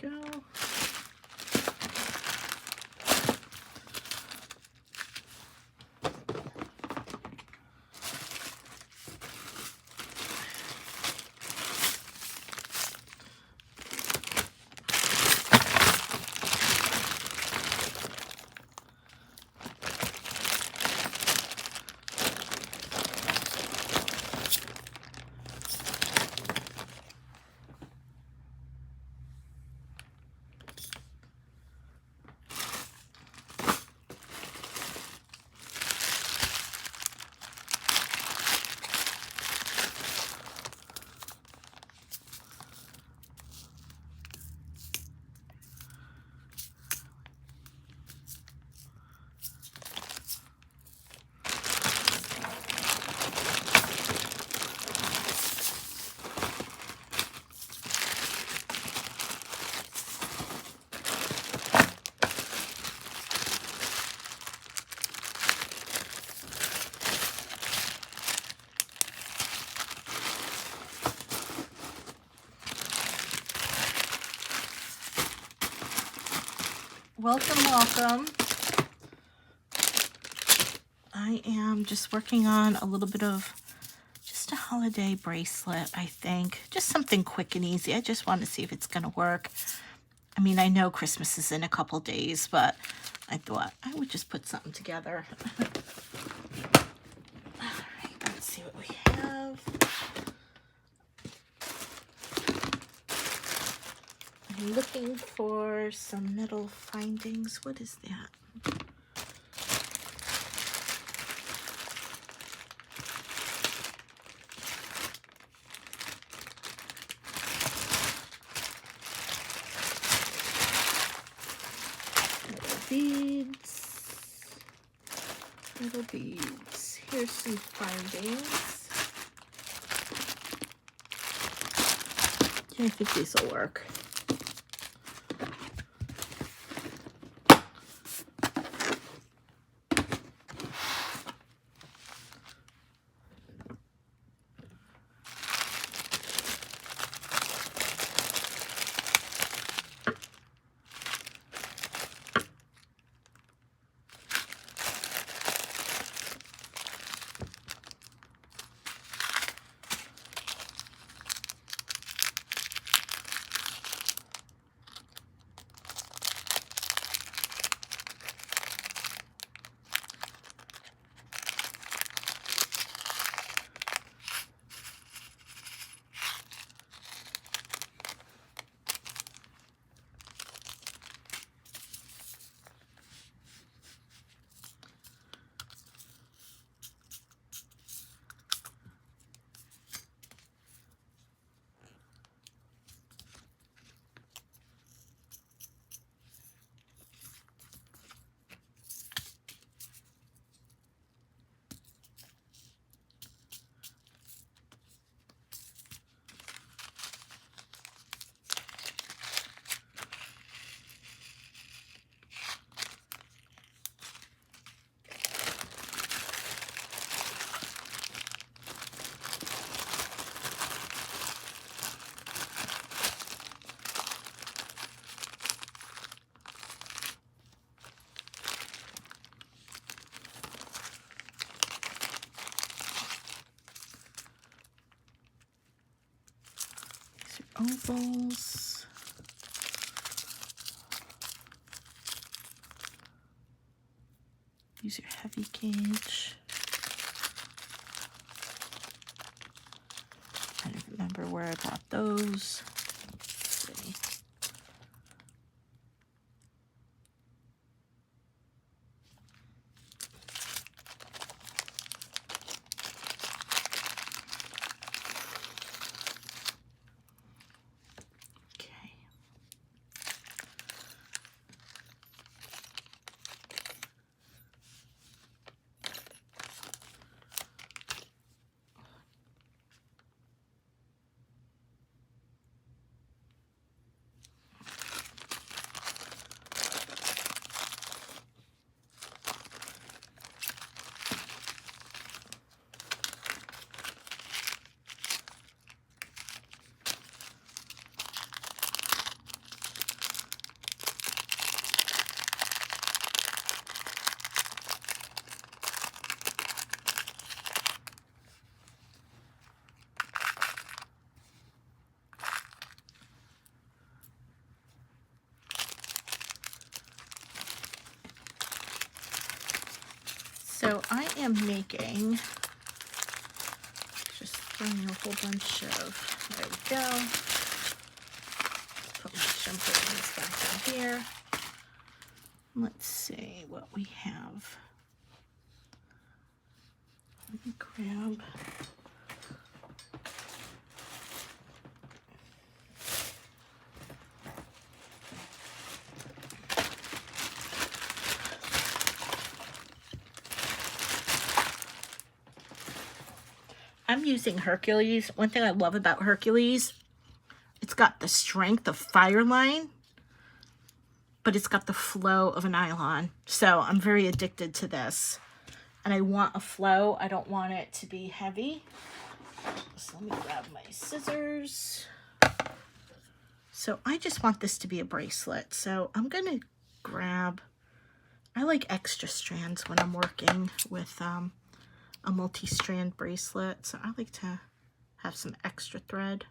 go. Welcome, welcome. I am just working on a little bit of just a holiday bracelet, I think. Just something quick and easy. I just want to see if it's going to work. I mean, I know Christmas is in a couple days, but I thought I would just put something together. All right, let's see what we have. I'm looking for some metal findings. What is that? Beads, little beads. Here's some findings. Yeah, I think these will work. Ovals. Use your heavy gauge. I don't remember where I bought those. Let's see. am making, just throwing a whole bunch of, there we go. Put my jumper rings back in here. Let's see what we have. Let me grab. I'm using Hercules. One thing I love about Hercules, it's got the strength of Fireline, but it's got the flow of a nylon. So I'm very addicted to this. And I want a flow. I don't want it to be heavy. So let me grab my scissors. So I just want this to be a bracelet. So I'm going to grab, I like extra strands when I'm working with a multi-strand bracelet. So I like to have some extra thread.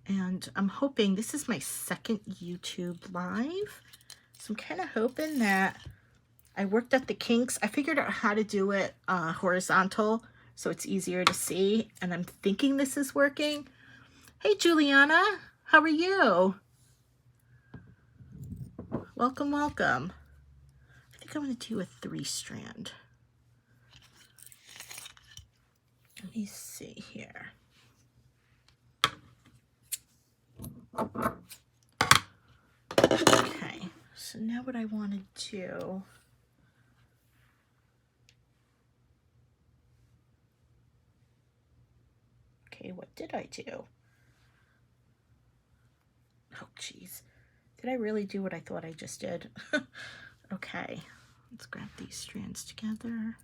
And I'm hoping, this is my second YouTube live. So I'm kind of hoping that I worked out the kinks. I figured out how to do it horizontal so it's easier to see. And I'm thinking this is working. Hey, Juliana, how are you? Welcome, welcome. I think I'm going to do a 3-strand. Let me see here. Okay, so now what I want to do, okay, what did I do? Oh, geez. Did I really do what I thought I just did? Okay, let's grab these strands together.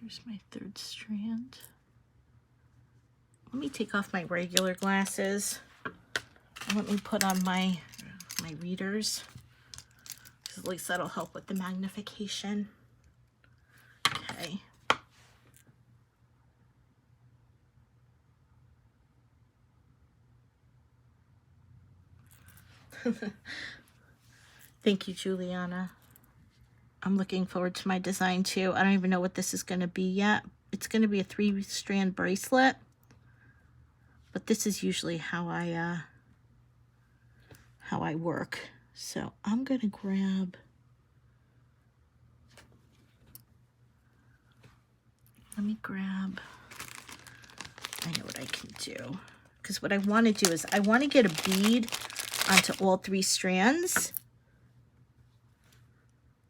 Here's my 3rd strand. Let me take off my regular glasses. And let me put on my readers. Because at least that'll help with the magnification. Okay. Thank you, Juliana. I'm looking forward to my design too. I don't even know what this is going to be yet. It's going to be a 3-strand bracelet. But this is usually how I work. So I'm going to grab, let me grab, I know what I can do. Because what I want to do is I want to get a bead onto all 3 strands,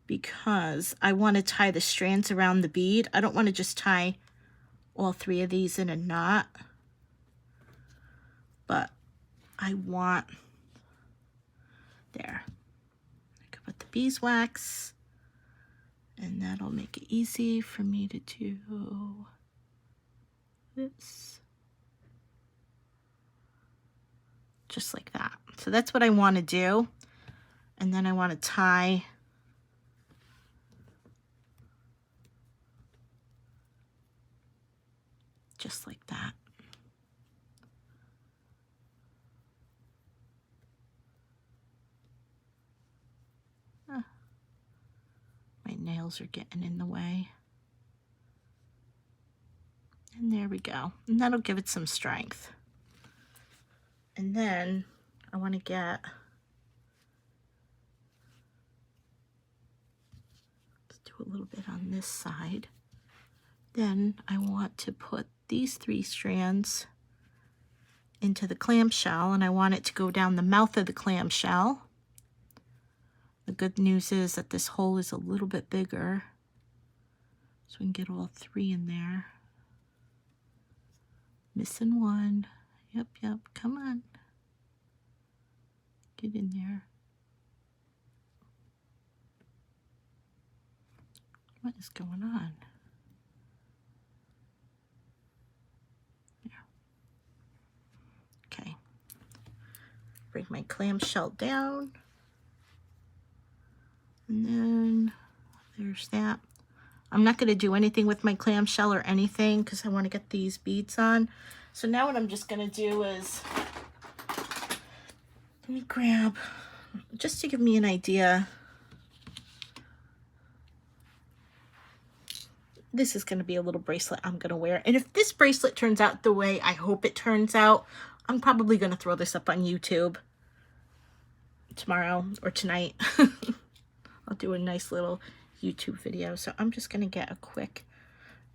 because I want to tie the strands around the bead. I don't want to just tie all 3 of these in a knot, but I want, there, I can put the beeswax, and that'll make it easy for me to do this. Just like that. So that's what I want to do. And then I want to tie just like that. My nails are getting in the way. And there we go. And that'll give it some strength. And then I want to get, let's do a little bit on this side. Then I want to put these 3 strands into the clamshell, and I want it to go down the mouth of the clamshell. The good news is that this hole is a little bit bigger, so we can get all 3 in there. Missing 1. Yep, come on. Get in there. What is going on? There. Okay. Bring my clamshell down. And then there's that. I'm not going to do anything with my clamshell or anything because I want to get these beads on. So now what I'm just going to do is, let me grab, just to give me an idea. This is going to be a little bracelet I'm going to wear. And if this bracelet turns out the way I hope it turns out, I'm probably going to throw this up on YouTube tomorrow or tonight. I'll do a nice little YouTube video. So I'm just going to get a quick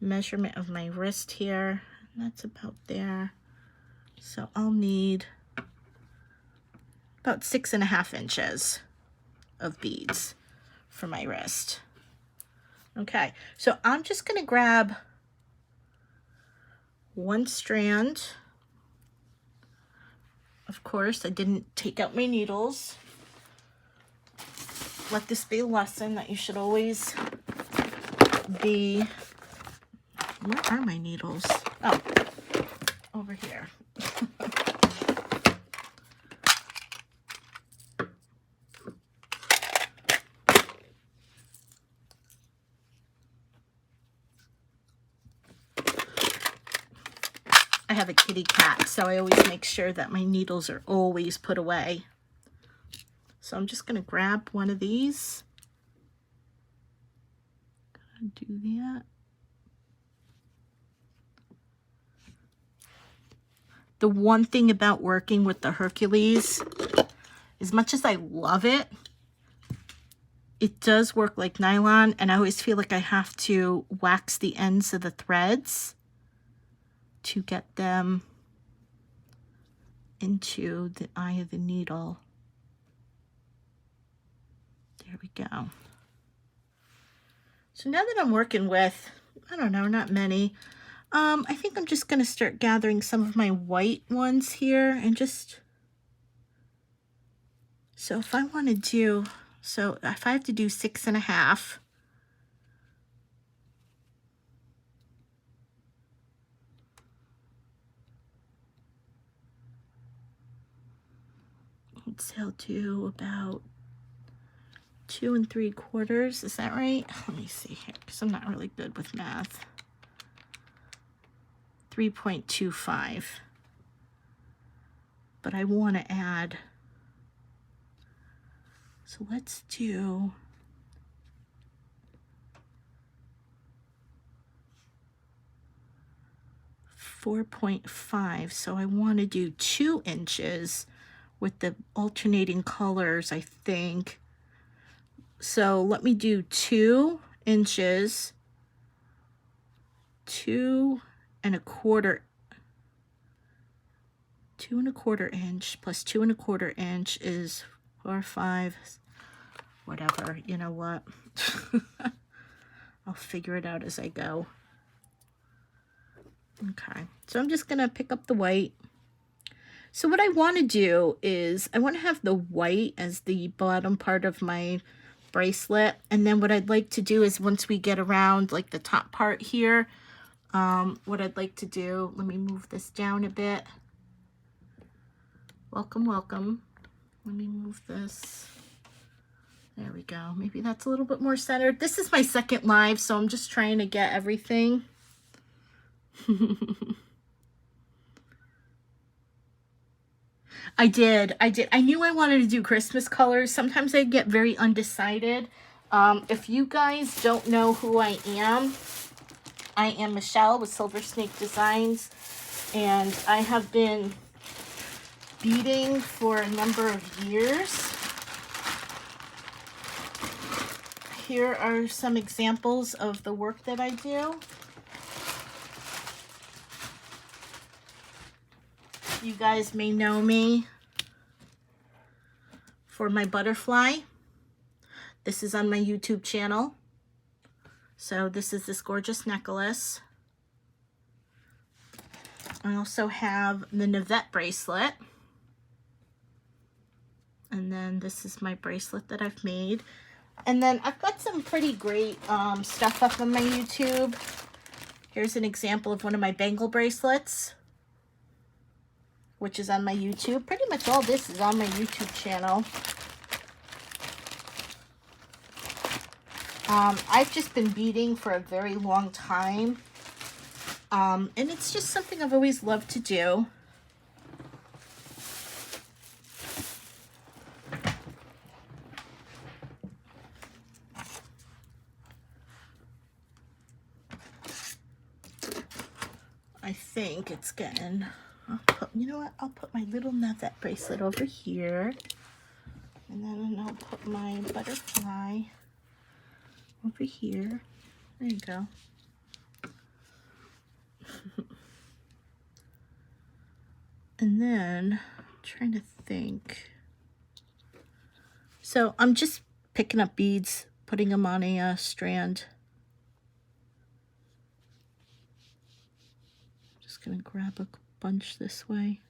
measurement of my wrist here. That's about there. So I'll need about 6.5 inches of beads for my wrist. Okay, so I'm just going to grab one strand. Of course, I didn't take out my needles. Let this be a lesson that you should always be... Where are my needles? Oh, over here. I have a kitty cat, so I always make sure that my needles are always put away. So I'm just going to grab one of these. Gonna do that. The one thing about working with the Hercules, as much as I love it, it does work like nylon, and I always feel like I have to wax the ends of the threads to get them into the eye of the needle. There we go. So now that I'm working with, I don't know, not many, I think I'm just going to start gathering some of my white ones here and just, so if I want to do, so if I have to do 6.5, let's say I'll do about 2 3/4. Is that right? Let me see here, because I'm not really good with math. 3.25. But I want to add, so let's do 4.5. So I want to do 2 inches with the alternating colors, I think. So let me do 2 inches, 2 1/4, 2 1/4 inch plus 2 1/4 inch is 4, 5, whatever, you know what? I'll figure it out as I go. Okay, so I'm just gonna pick up the white. So what I want to do is I want to have the white as the bottom part of my bracelet, and then what I'd like to do is once we get around like the top part here, what I'd like to do, let me move this down a bit. Welcome, welcome. Let me move this. There we go. Maybe that's a little bit more centered. This is my second live, so I'm just trying to get everything. I did. I knew I wanted to do Christmas colors. Sometimes I get very undecided. If you guys don't know who I am Michelle with Silver Snake Designs, and I have been beading for a number of years. Here are some examples of the work that I do. You guys may know me for my butterfly. This is on my YouTube channel. So this is this gorgeous necklace. I also have the Navette bracelet. And then this is my bracelet that I've made. And then I've got some pretty great stuff up on my YouTube. Here's an example of one of my bangle bracelets, which is on my YouTube. Pretty much all this is on my YouTube channel. I've just been beading for a very long time. And it's just something I've always loved to do. I think it's getting, you know what, I'll put my little nugget bracelet over here. And then I'll put my butterfly over here. There you go. And then, I'm trying to think. So I'm just picking up beads, putting them on a strand. Just gonna grab a bunch this way.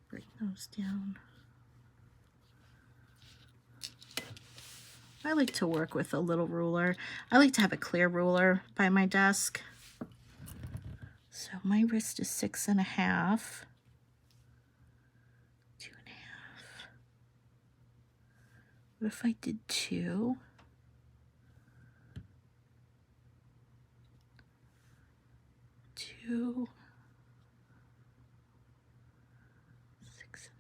Bring those down. I like to work with a little ruler. I like to have a clear ruler by my desk. So my wrist is 6.5. 2.5. What if I did 2? 2. 6.5.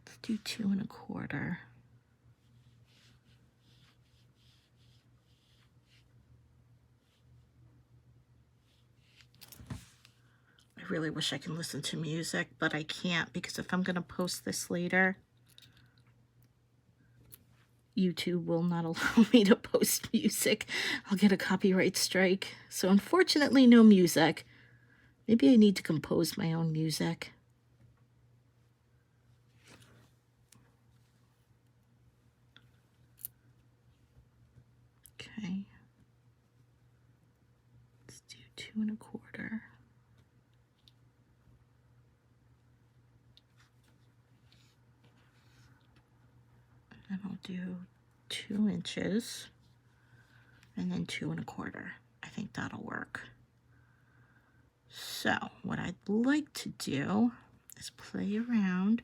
Let's do 2.25. I really wish I can listen to music, but I can't, because if I'm going to post this later, YouTube will not allow me to post music. I'll get a copyright strike. So unfortunately, no music. Maybe I need to compose my own music. Okay. Let's do 2.25. And I'll do 2 inches and then 2.25. I think that'll work. So what I'd like to do is play around.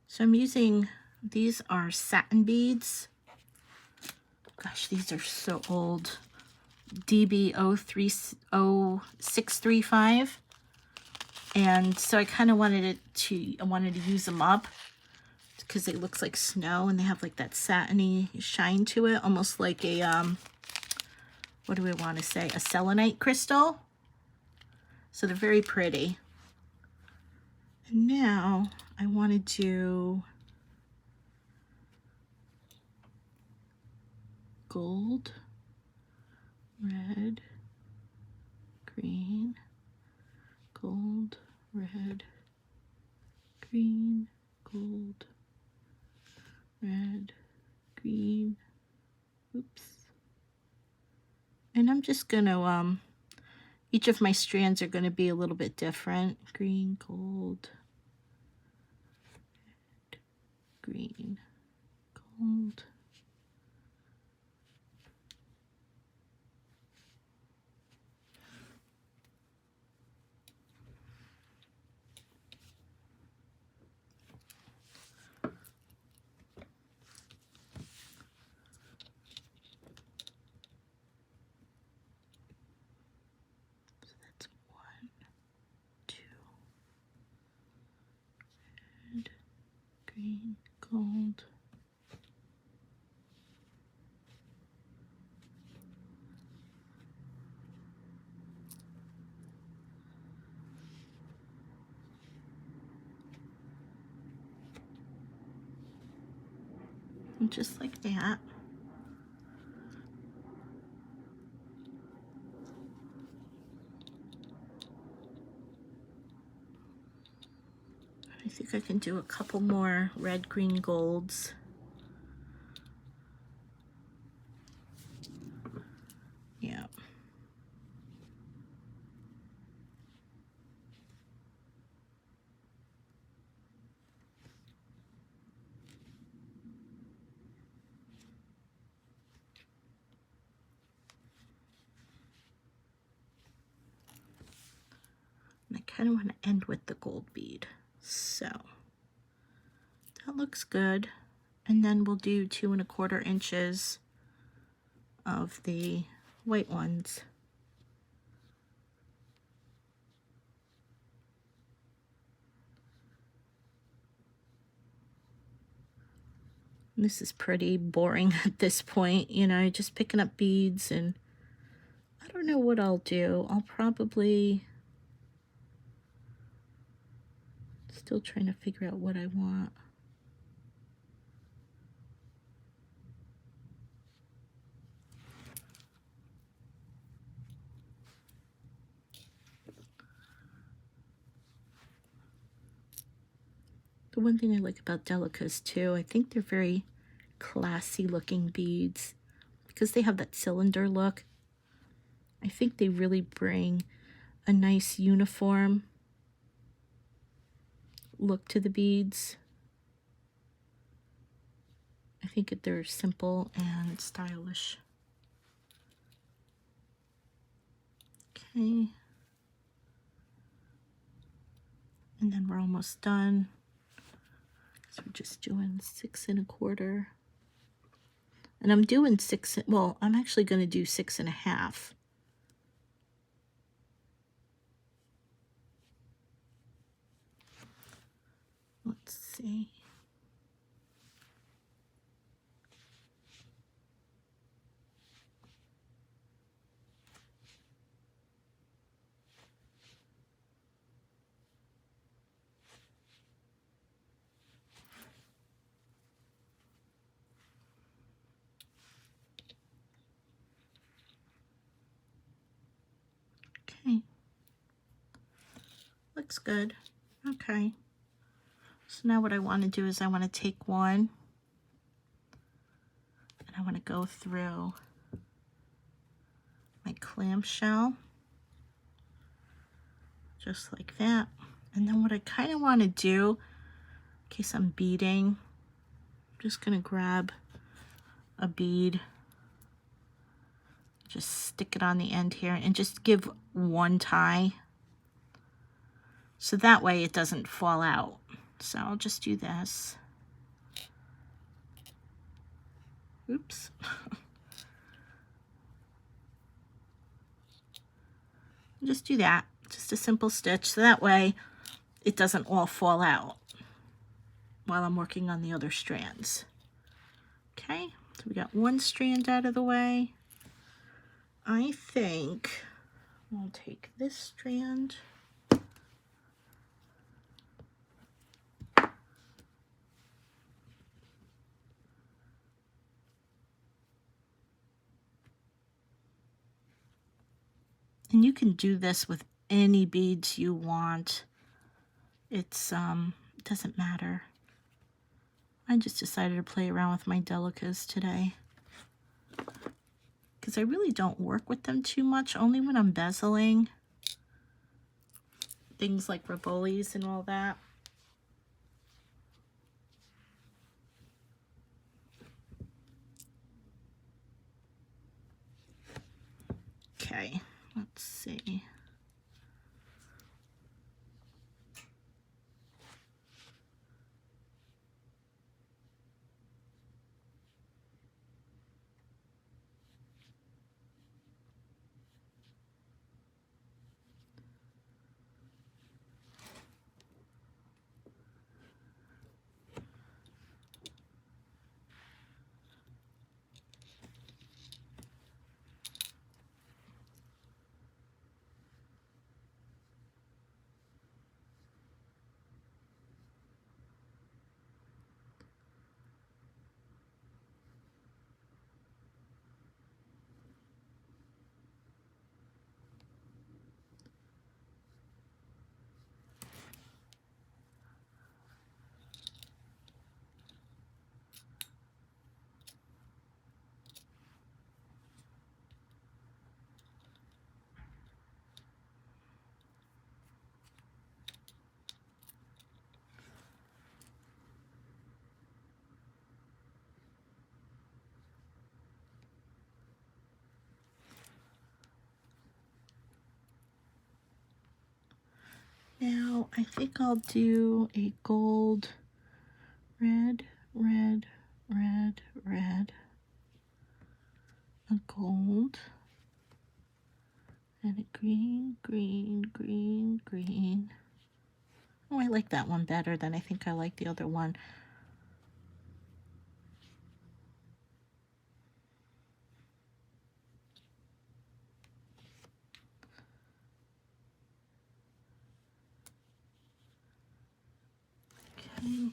So I'm using, these are satin beads. Gosh, these are so old. DB0635. And so I kind of wanted to use them up because it looks like snow and they have like that satiny shine to it, almost like a, what do we want to say? A selenite crystal. So they're very pretty. And now I want to do gold, red, green, gold, red, green, gold, red, green, oops. And I'm just gonna, each of my strands are gonna be a little bit different. Green, gold, red, green, gold. Green, gold. And just like that. I think I can do a couple more red, green, golds. Yeah. kind of want to end with the gold bead. So that looks good. And then we'll do 2 1/4 inches of the white ones. This is pretty boring at this point, you know, just picking up beads, and I don't know what I'll do. I'll probably still trying to figure out what I want. The one thing I like about Delicas too, I think they're very classy looking beads because they have that cylinder look. I think they really bring a nice uniform look to the beads. I think they're simple and stylish. Okay. And then we're almost done. So we're just doing 6 1/4. And I'm doing 6, well, I'm actually going to do 6 1/2. Let's see. Okay. Looks good. Okay. So now what I want to do is I want to take one and I want to go through my clamshell just like that. And then what I kind of want to do, in case I'm beading, I'm just going to grab a bead, just stick it on the end here and just give one tie. So that way it doesn't fall out. So I'll just do this. Oops. Just do that. Just a simple stitch. So that way it doesn't all fall out while I'm working on the other strands. Okay, so we got one strand out of the way. I think I'll take this strand. And you can do this with any beads you want. It's doesn't matter. I just decided to play around with my Delicas today because I really don't work with them too much, only when I'm bezeling things like ribolis and all that. Okay, let's see. Now I think I'll do a gold, red, red, red, red, a gold, and a green, green, green, green. Oh, I like that one better than I think I like the other one. Okay.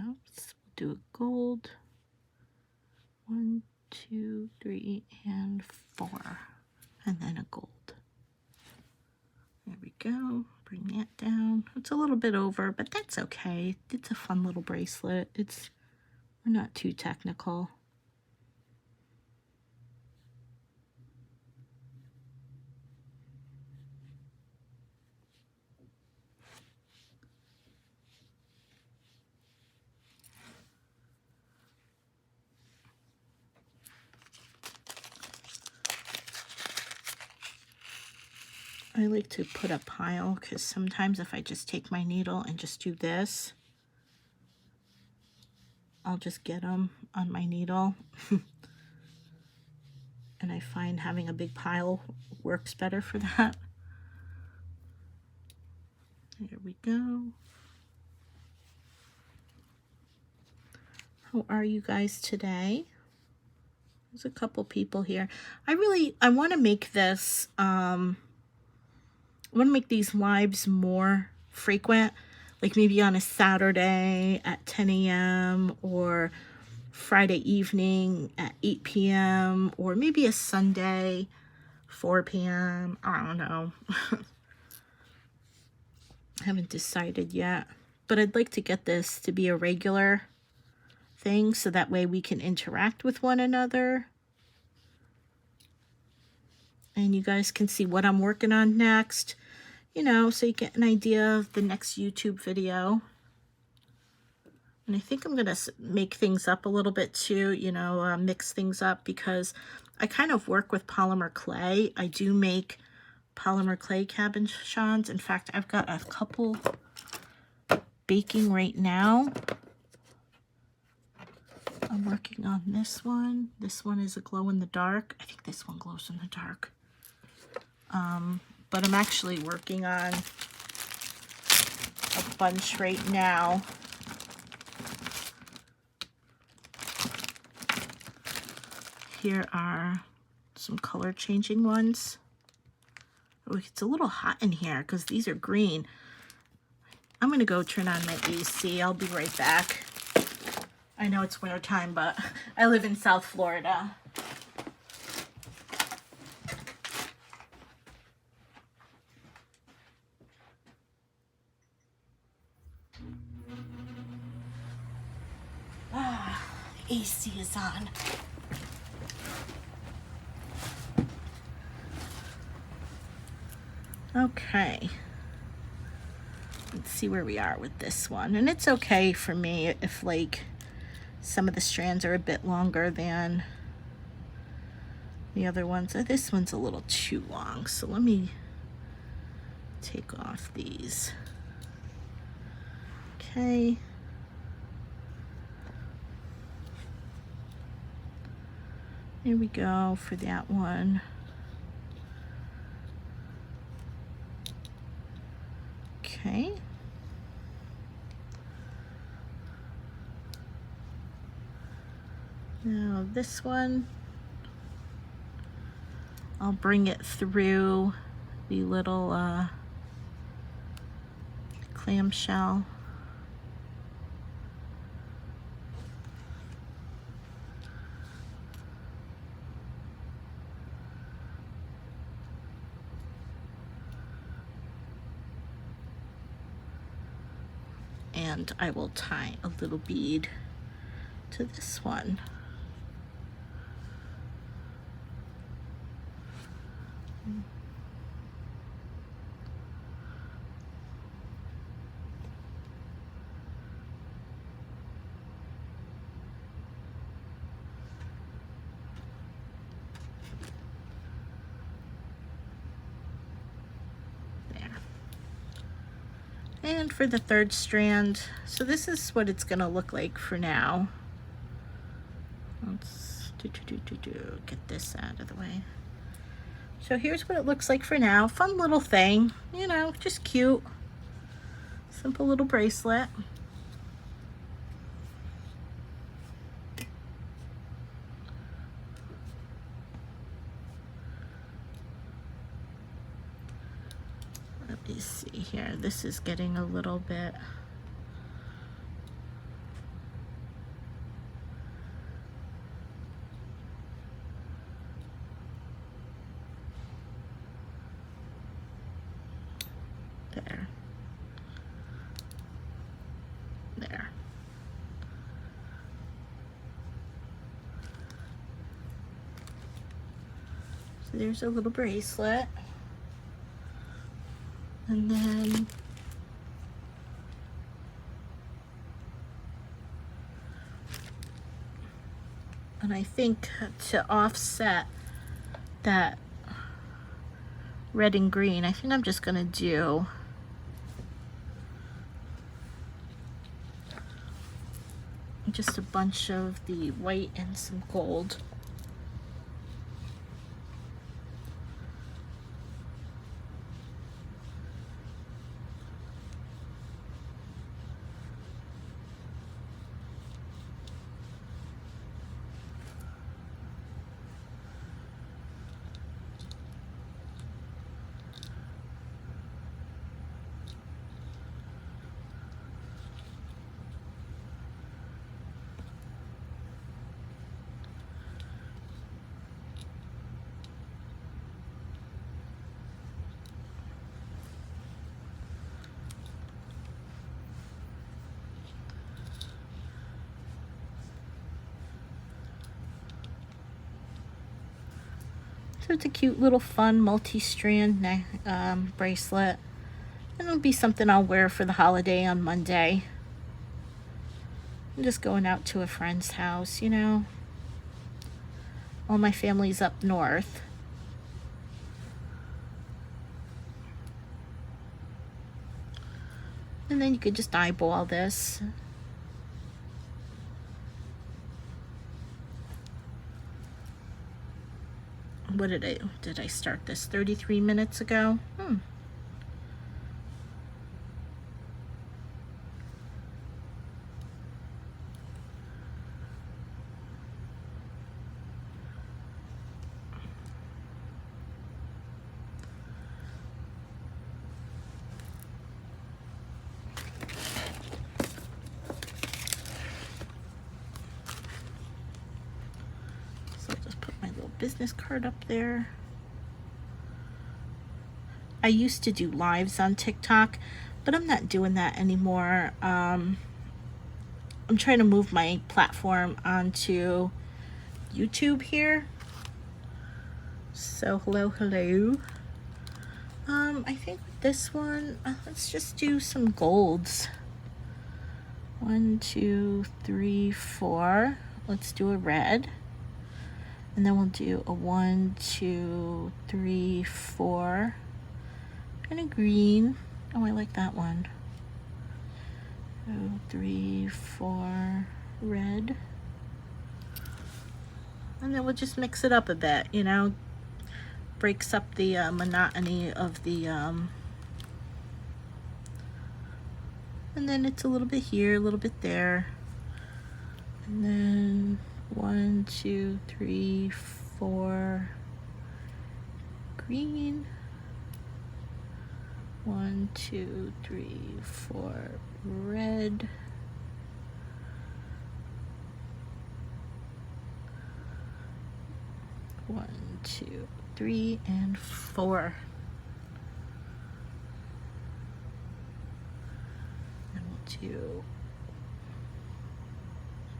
Oops, we'll do a gold. 1, 2, 3, and 4. And then a gold. There we go. Bring that down. It's a little bit over, but that's okay. It's a fun little bracelet. We're not too technical. I like to put a pile because sometimes if I just take my needle and just do this, I'll just get them on my needle. And I find having a big pile works better for that. There we go. How are you guys today? There's a couple people here. I want to make this, I want to make these lives more frequent, like maybe on a Saturday at 10 a.m. or Friday evening at 8 p.m. or maybe a Sunday 4 p.m. I don't know. I haven't decided yet, but I'd like to get this to be a regular thing so that way we can interact with one another. And you guys can see what I'm working on next, you know, so you get an idea of the next YouTube video. And I think I'm going to make things up a little bit too, you know, mix things up because I kind of work with polymer clay. I do make polymer clay cabochons. In fact, I've got a couple baking right now. I'm working on this one. This one is a glow in the dark. I think this one glows in the dark. But I'm actually working on a bunch right now. Here are some color changing ones. Oh, it's a little hot in here because these are green. I'm going to go turn on my AC. I'll be right back. I know it's winter time, but I live in South Florida. The AC is on. Okay. Let's see where we are with this one. And it's okay for me if like some of the strands are a bit longer than the other ones. This one's a little too long, so let me take off these. Okay. There we go for that one. Okay. Now this one, I'll bring it through the little clamshell. and I will tie a little bead to this one. And for the third strand, so this is what it's gonna look like for now. Let's get this out of the way. So here's what it looks like for now. Fun little thing, you know, just cute. Simple little bracelet. Let me see here. This is getting a little bit. There. There. So there's a little bracelet. And then I think to offset that red and green, I think I'm just gonna do just a bunch of the white and some gold. So it's a cute little fun multi-strand bracelet. And it'll be something I'll wear for the holiday on Monday. I'm just going out to a friend's house, you know. All my family's up north. And then you could just eyeball this. What did I start this 33 minutes ago? Business card up there. I used to do lives on TikTok, but I'm not doing that anymore. I'm trying to move my platform onto YouTube here. So hello. I think with this one, let's just do some golds. 1, 2, 3, 4. Let's do a red. And then we'll do a 1, 2, 3, 4, and a green. Oh, I like that one. 2, 3, 4, red. And then we'll just mix it up a bit, you know. Breaks up the monotony of the, and then it's a little bit here, a little bit there. And then 1, 2, 3, 4, green. 1, 2, 3, 4, red. 1, 2, 3, and 4. And we'll 2,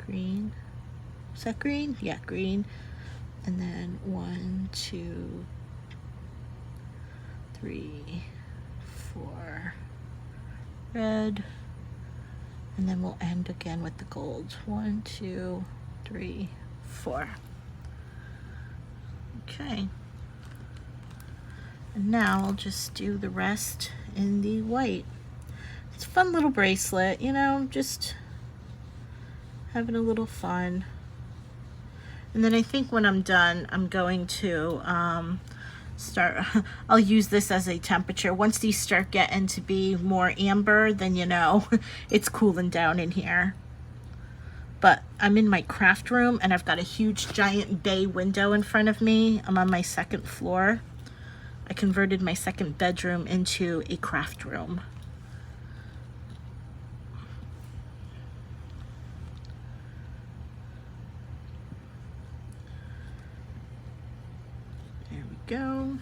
green. Is that green? Yeah, green. And then 1, 2, 3, 4, red. And then we'll end again with the gold. 1, 2, 3, 4. Okay. And now I'll just do the rest in the white. It's a fun little bracelet, you know, just having a little fun. And then I think when I'm done, I'm going to I'll use this as a temperature. Once these start getting to be more amber, then you know it's cooling down in here. But I'm in my craft room and I've got a huge giant bay window in front of me. I'm on my 2nd floor. I converted my 2nd bedroom into a craft room. There we go.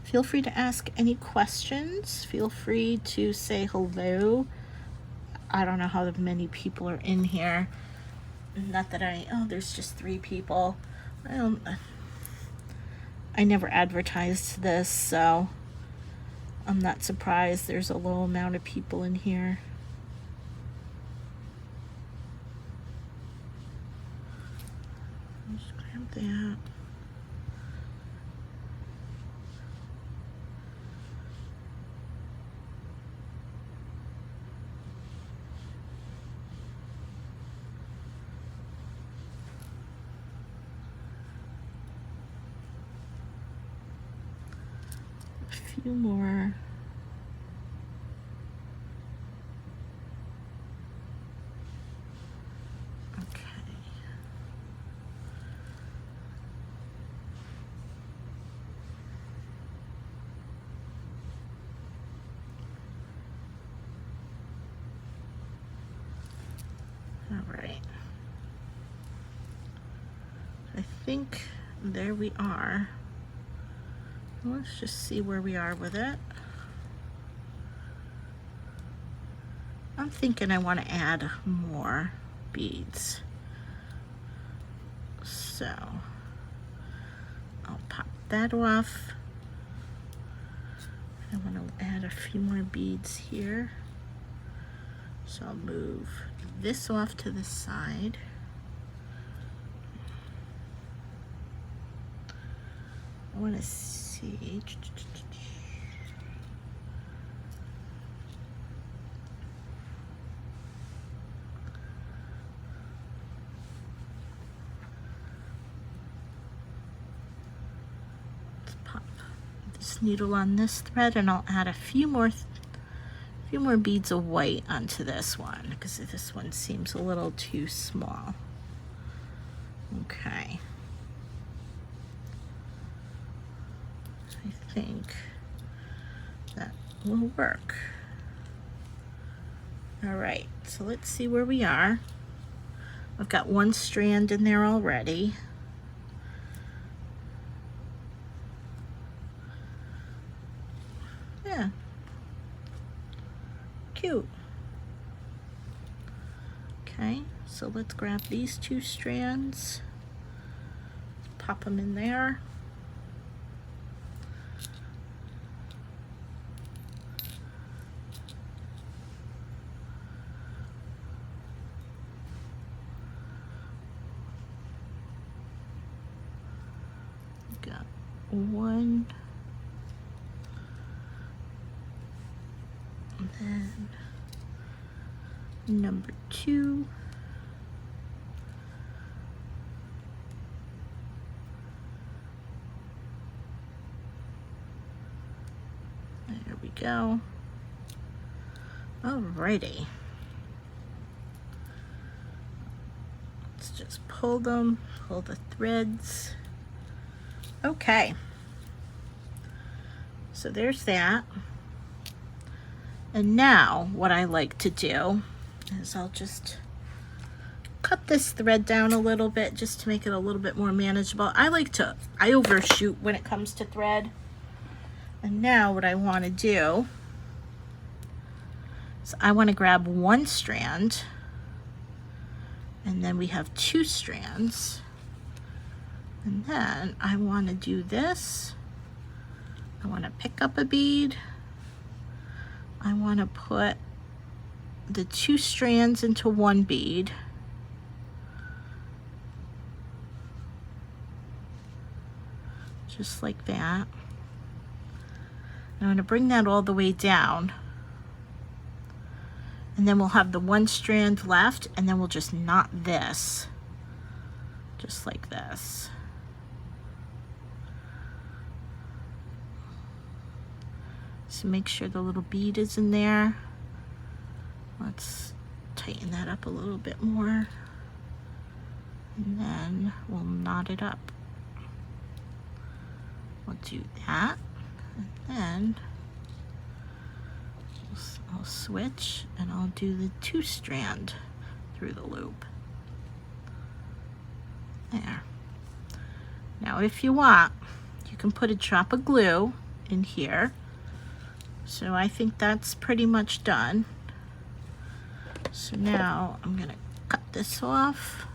Feel free to ask any questions. Feel free to say hello. I don't know how many people are in here. Not that oh, there's just 3 people. I never advertised this, so I'm not surprised there's a low amount of people in here. Just grab that. A few more. All right. I think there we are. Let's just see where we are with it. I'm thinking I want to add more beads. So I'll pop that off. I want to add a few more beads here. So I'll move this off to the side. I want to see. Let's pop this needle on this thread, and I'll add a few more beads of white onto this one because this one seems a little too small. Okay. I think that will work. All right, so let's see where we are. I've got 1 strand in there already. Yeah. Cute. Okay, so let's grab these 2 strands. Pop them in there. Got 1. And then number 2. There we go. Alrighty. Let's just pull them, pull the threads. Okay. So there's that. And now what I like to do is I'll just cut this thread down a little bit just to make it a little bit more manageable. I overshoot when it comes to thread. And now what I want to do is I want to grab one strand, and then we have two strands. And then I want to do this. I want to pick up a bead. I want to put the two strands into one bead. Just like that. I'm going to bring that all the way down, and then we'll have the one strand left, and then we'll just knot this just like this. So make sure the little bead is in there. Let's tighten that up a little bit more, and then we'll knot it up. We'll do that. And then I'll switch and I'll do the two strand through the loop. There. Now if you want, you can put a drop of glue in here. So I think that's pretty much done. So now I'm gonna cut this off.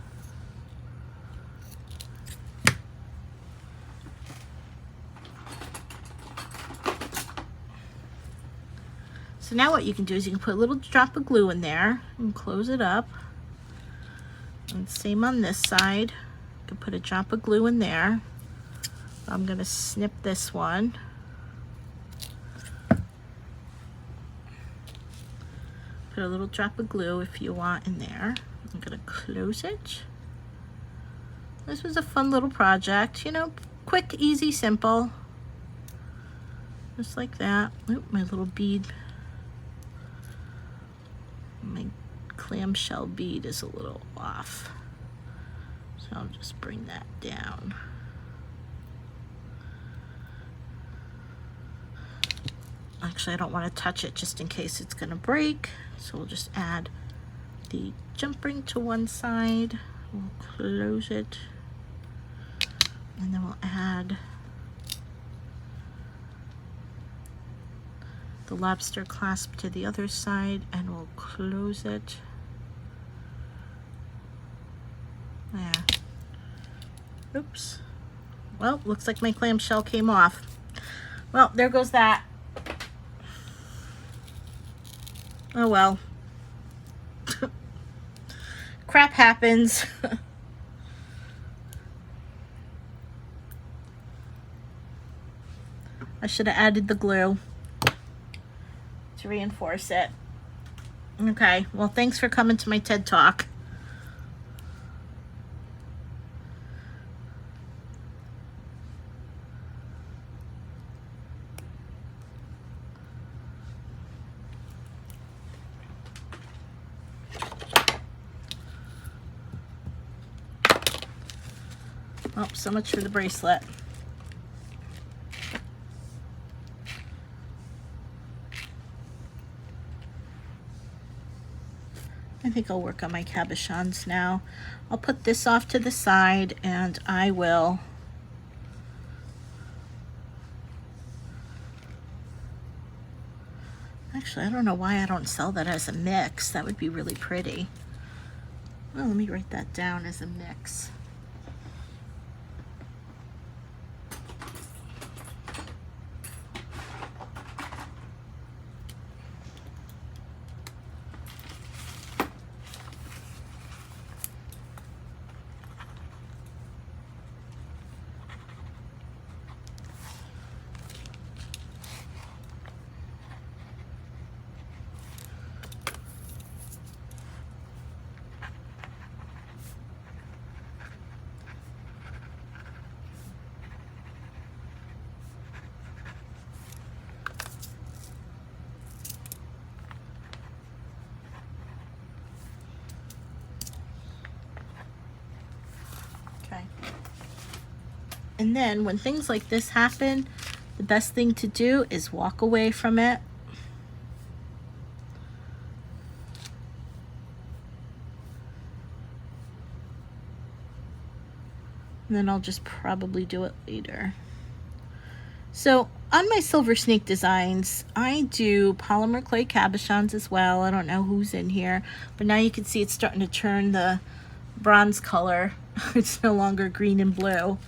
So now what you can do is you can put a little drop of glue in there and close it up. And same on this side. You can put a drop of glue in there. I'm going to snip this one. Put a little drop of glue if you want in there. I'm going to close it. This was a fun little project, you know, quick, easy, simple. Just like that. Oop, my little bead. My clamshell bead is a little off, so I'll just bring that down. Actually, I don't want to touch it just in case it's going to break, so we'll just add the jump ring to one side. We'll close it, and then we'll add the lobster clasp to the other side, and we'll close it. There. Oops. Well, looks like my clamshell came off. Well, there goes that. Oh well. Crap happens. I should have added the glue to reinforce it. Okay, well, thanks for coming to my TED Talk. Oh, so much for the bracelet. I think I'll work on my cabochons now. I'll put this off to the side, and I will actually, I don't know why I don't sell that as a mix. That would be really pretty. Well, let me write that down as a mix. And then when things like this happen, the best thing to do is walk away from it. And then I'll just probably do it later. So on my Silver Snake designs, I do polymer clay cabochons as well. I don't know who's in here, but now you can see it's starting to turn the bronze color. It's no longer green and blue.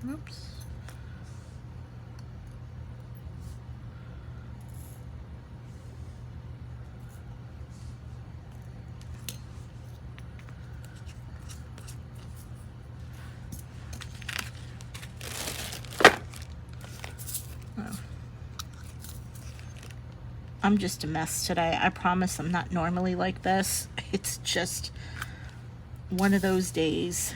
Oops. I'm just a mess today. I promise I'm not normally like this. It's just one of those days.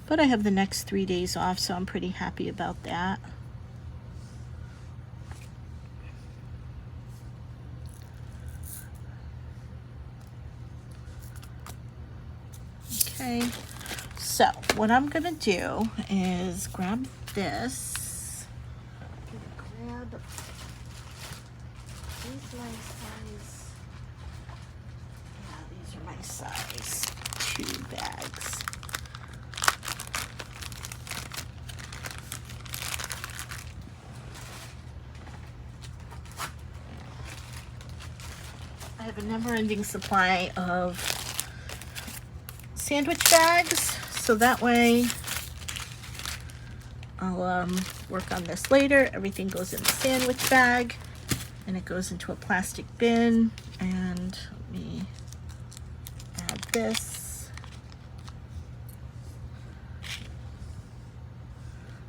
But I have the next 3 days off, so I'm pretty happy about that. Okay, so what I'm gonna do is grab this. Grab these my size. Yeah, these are my size 2 bags. I have a never-ending supply of sandwich bags, so that way I'll work on this later. Everything goes in the sandwich bag and it goes into a plastic bin. And let me add this.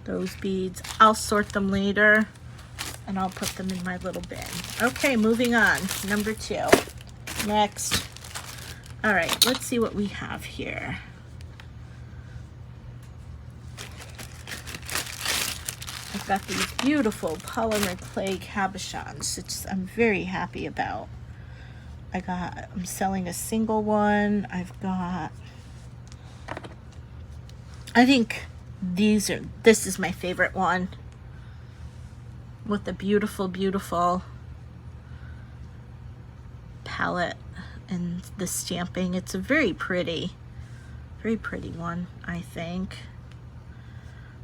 Those beads, I'll sort them later and I'll put them in my little bin. Okay, moving on. Number 2. Next. All right, let's see what we have here. I've got these beautiful polymer clay cabochons, which I'm very happy about. I'm selling a single one. I think this is my favorite one, with the beautiful, beautiful palette and the stamping. It's a very pretty one, I think.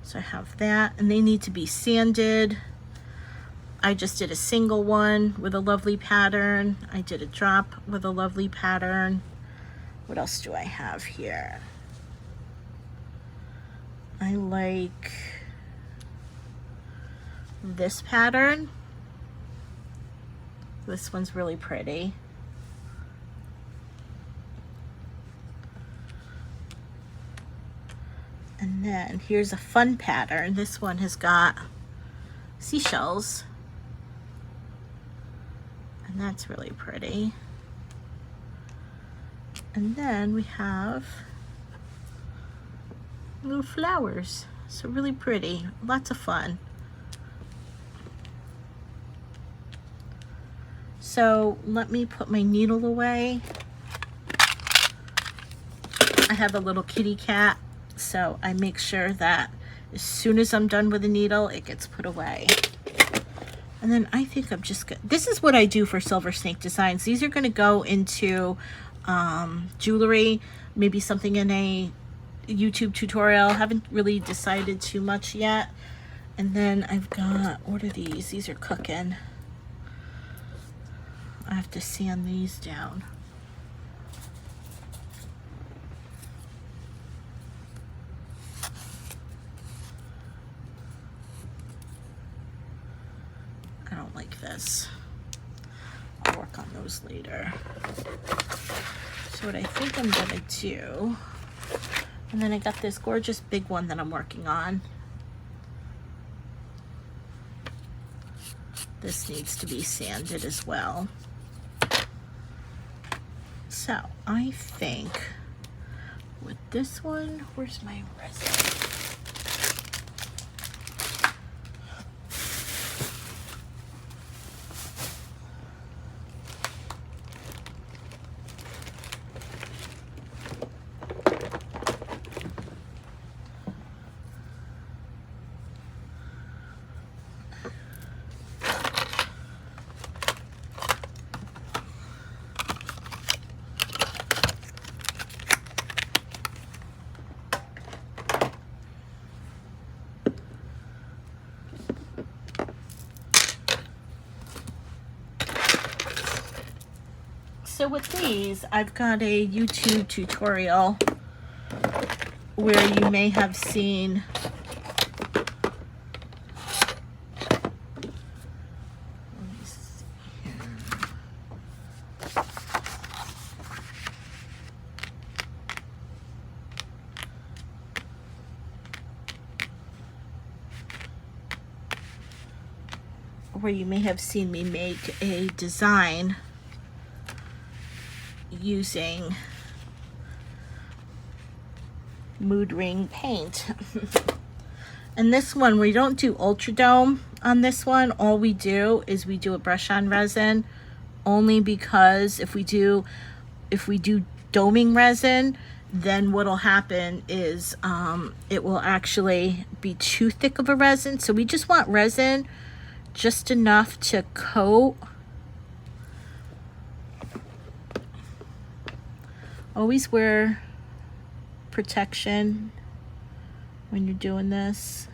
So I have that, and they need to be sanded. I just did a single one with a lovely pattern. I did a drop with a lovely pattern. What else do I have here? I like this pattern. This one's really pretty. And then here's a fun pattern. This one has got seashells, and that's really pretty. And then we have little flowers, so really pretty, lots of fun. So let me put my needle away. I have a little kitty cat, so I make sure that as soon as I'm done with the needle, it gets put away. And then I think I'm just good. This is what I do for Silver Snake designs. These are going to go into jewelry, maybe something in a YouTube tutorial. Haven't really decided too much yet. And then I've got, what are these? These are cooking. I have to sand these down. I don't like this. I'll work on those later. So what I think I'm gonna do, and then I got this gorgeous big one that I'm working on. This needs to be sanded as well. So I think with this one, where's my resin? So with these, I've got a YouTube tutorial where you may have seen me make a design using mood ring paint. And this one, we don't do ultra dome on this one. All we do is we do a brush on resin, only because if we do doming resin, then what'll happen is it will actually be too thick of a resin. So we just want resin just enough to coat. Always wear protection when you're doing this.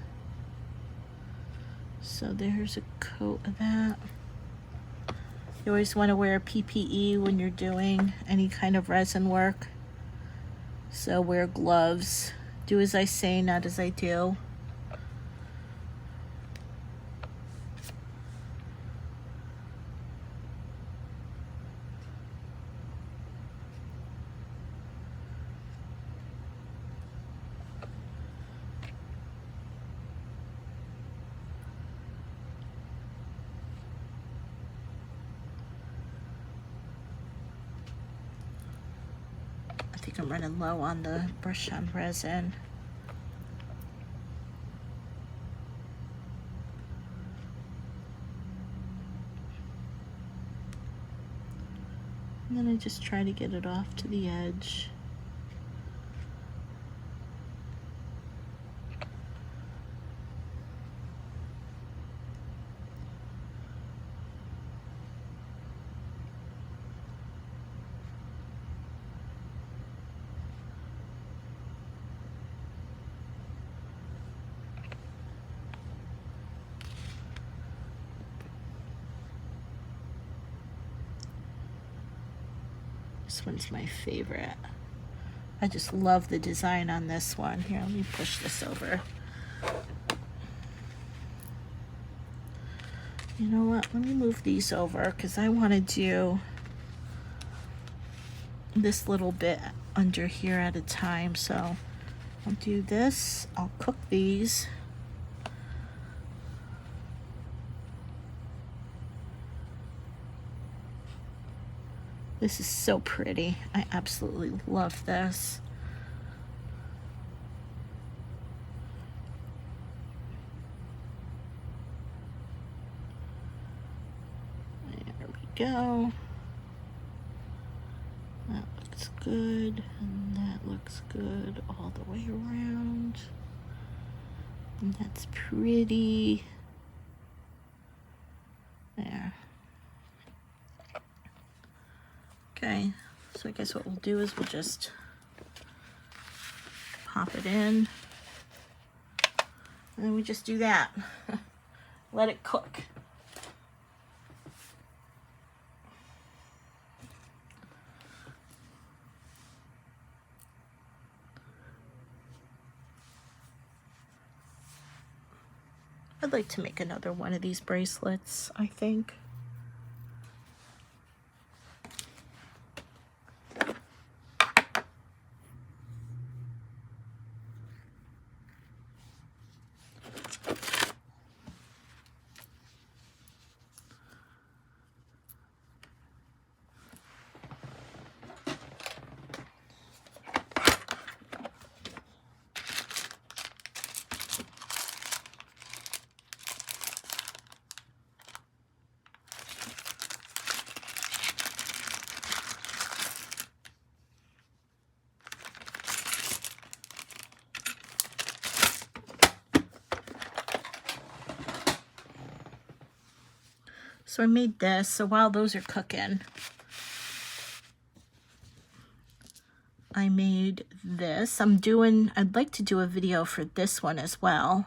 So there's a coat of that. You always want to wear PPE when you're doing any kind of resin work. So wear gloves. Do as I say, not as I do. I think I'm running low on the brush on resin. And then I just try to get it off to the edge. This one's my favorite. I just love the design on this one. Here, let me push this over. You know what? Let me move these over because I want to do this little bit under here at a time. So I'll do this. I'll cook these. This is so pretty. I absolutely love this. There we go. That looks good, and that looks good all the way around. And that's pretty. There. Okay, so I guess what we'll do is we'll just pop it in, and then we just do that. Let it cook. I'd like to make another one of these bracelets, I think. So I made this. So while those are cooking, I made this. I'd like to do a video for this one as well.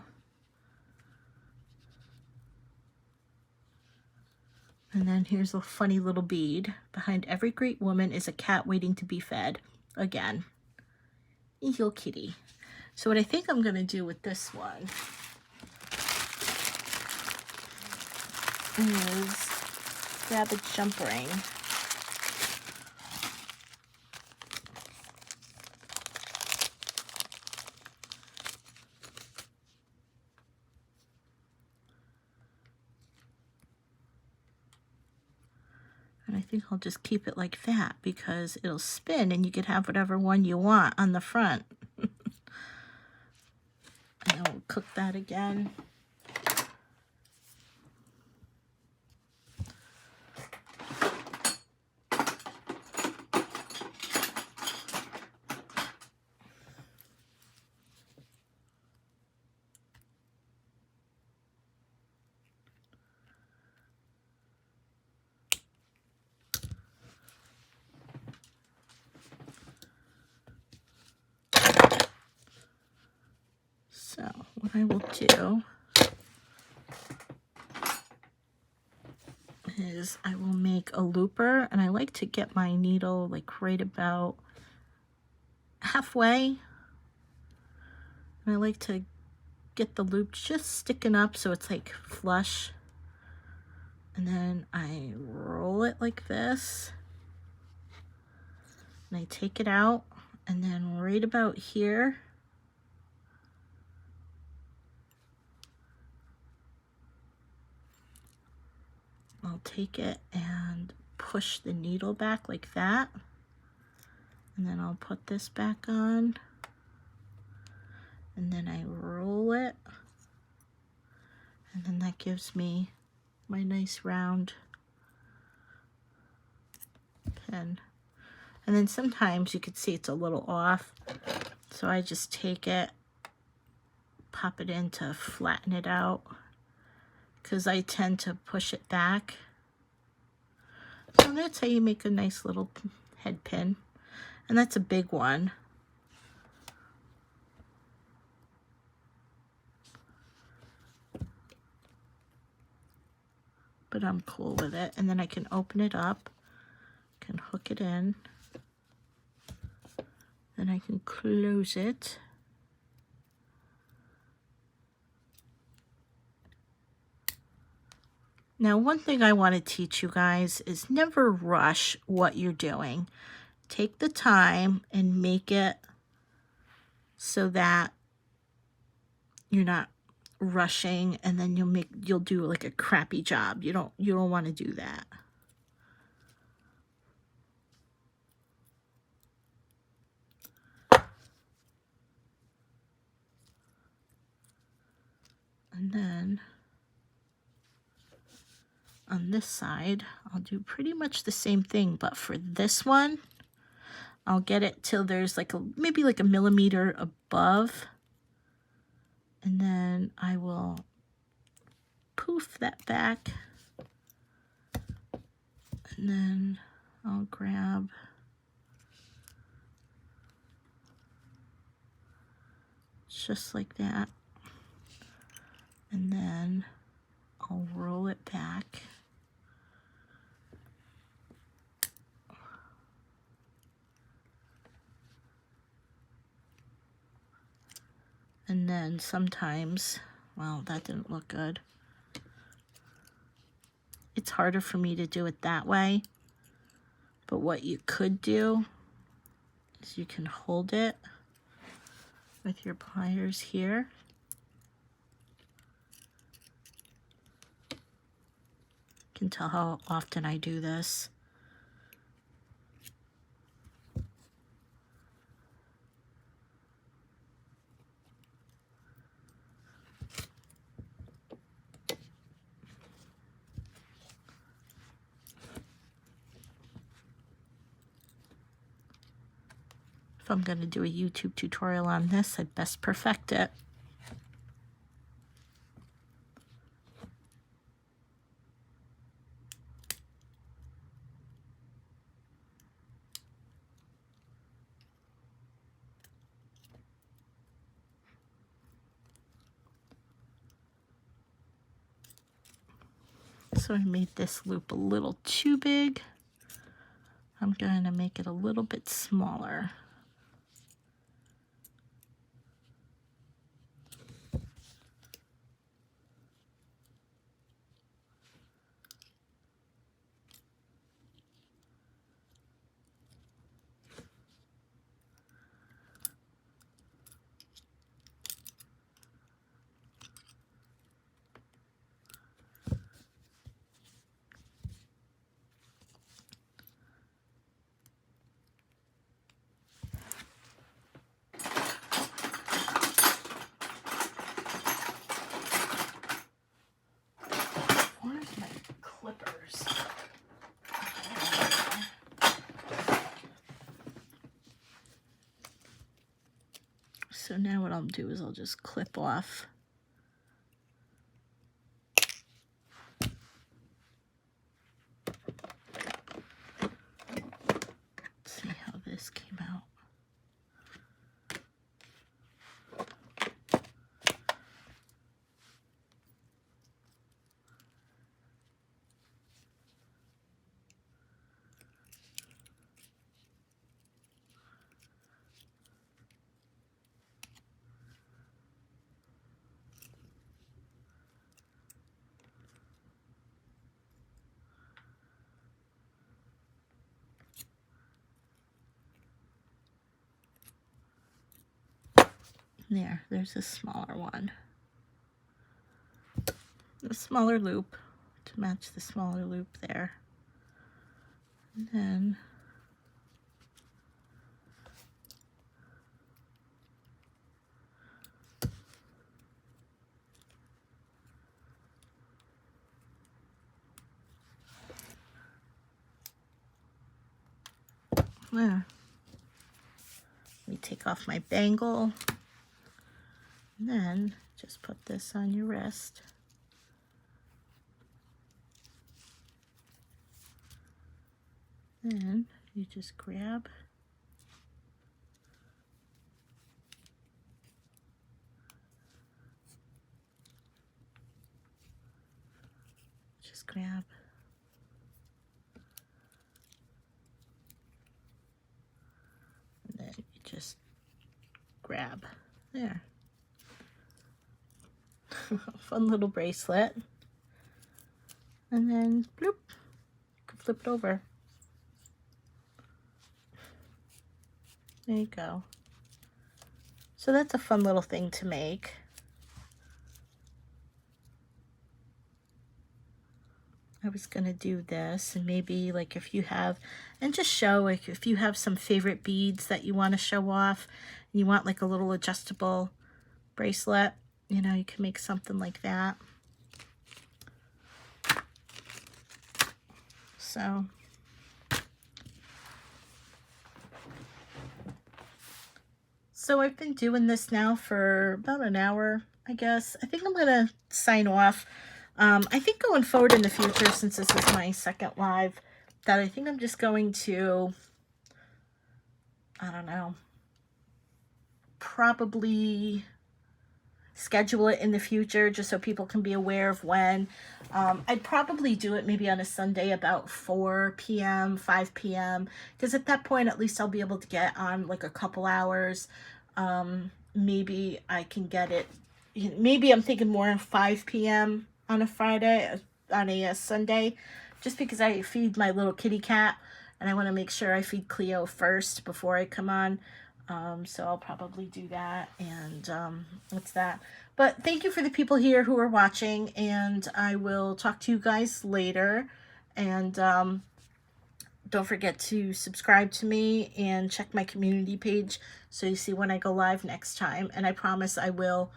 And then here's a funny little bead. Behind every great woman is a cat waiting to be fed. Again, little kitty. So what I think I'm going to do with this one is grab a jump ring. And I think I'll just keep it like that because it'll spin and you can have whatever one you want on the front. And I'll cook that again. So what I will do is I will make a looper, and I like to get my needle like right about halfway. And I like to get the loop just sticking up so it's like flush. And then I roll it like this. And I take it out, and then right about here, I'll take it and push the needle back like that. And then I'll put this back on. And then I roll it. And then that gives me my nice round pin. And then sometimes you can see it's a little off. So I just take it, pop it in to flatten it out, because I tend to push it back. So that's how you make a nice little head pin. And that's a big one. But I'm cool with it. And then I can open it up, can hook it in, then I can close it. Now, one thing I want to teach you guys is never rush what you're doing. Take the time and make it so that you're not rushing, and then you'll do like a crappy job. You don't want to do that. And then on this side, I'll do pretty much the same thing, but for this one, I'll get it till there's like maybe like a millimeter above, and then I will poof that back, and then I'll grab just like that, and then I'll roll it back. And then sometimes, well, that didn't look good. It's harder for me to do it that way. But what you could do is you can hold it with your pliers here. You can tell how often I do this. If I'm going to do a YouTube tutorial on this, I'd best perfect it. So I made this loop a little too big. I'm going to make it a little bit smaller. Where's my clippers? So now what I'll do is I'll just clip off. Let's see how this came out. There's a smaller one. A smaller loop to match the smaller loop there. And then there. Let me take off my bangle. And then just put this on your wrist. Then you just grab grab and then you just grab there. Fun little bracelet. And then bloop, you can flip it over. There you go. So that's a fun little thing to make. I was gonna do this, and maybe like if you have, and just show like if you have some favorite beads that you want to show off, and you want like a little adjustable bracelet, you know, you can make something like that. So I've been doing this now for about an hour, I guess. I think I'm gonna sign off. I think going forward in the future, since this is my second live, that I think I'm just going to, I don't know, probably schedule it in the future just so people can be aware of when. I'd probably do it maybe on a Sunday about 4 p.m., 5 p.m. because at that point, at least I'll be able to get on like a couple hours. Maybe I can get it, maybe I'm thinking more 5 p.m. on a Friday, on a Sunday, just because I feed my little kitty cat and I want to make sure I feed Cleo first before I come on. So I'll probably do that, and what's that? But thank you for the people here who are watching, and I will talk to you guys later. And don't forget to subscribe to me and check my community page so you see when I go live next time. And I promise I won't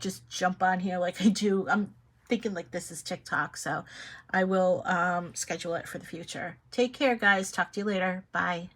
just jump on here like I do. I'm thinking like this is TikTok, so I will schedule it for the future. Take care, guys. Talk to you later. Bye.